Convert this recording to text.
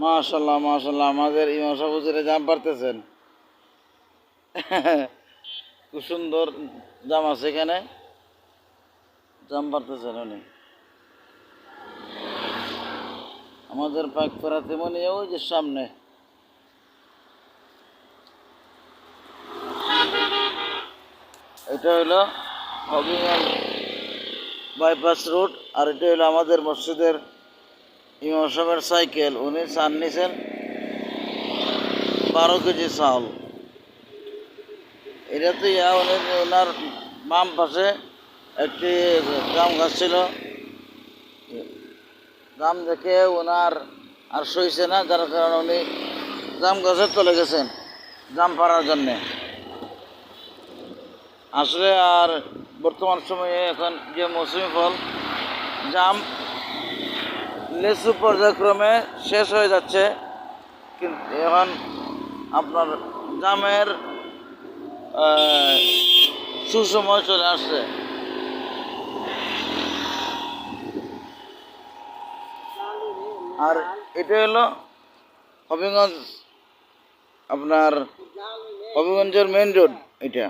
মাশাল্লাহ মাশাল্লাহ, আমাদের ইমাম সাহেব হুজুরে জাম পারতেছেন। খুব সুন্দর জাম আছে এখানে, জাম পারতেছেন উনি। আমাদের পাকপাড়া তেমনি ওই যে সামনে। এটা হইলো হবিগঞ্জ বাইপাস রোড, আর এটা হইলো আমাদের মসজিদের ইমাম সাহেবের সাইকেল। উনি চান নিছেন 12 কেজি চাউল। এটা তো ওনার বাম পাশে একটি জাম গাছ ছিল, জাম দেখে ওনার আর সইছে না, যার কারণে উনি জাম গাছের তলে গেছেন জাম পাড়ার জন্যে। আসলে আর বর্তমান সময়ে এখন যে মৌসুমি ফল জাম, লিচু পর্যায়ক্রমে শেষ হয়ে যাচ্ছে, কিন্তু এখন আপনার জামের সুসময় চলে আসছে। আর এটা হলো হবিগঞ্জ, আপনার হবিগঞ্জের মেইন রোড এটা।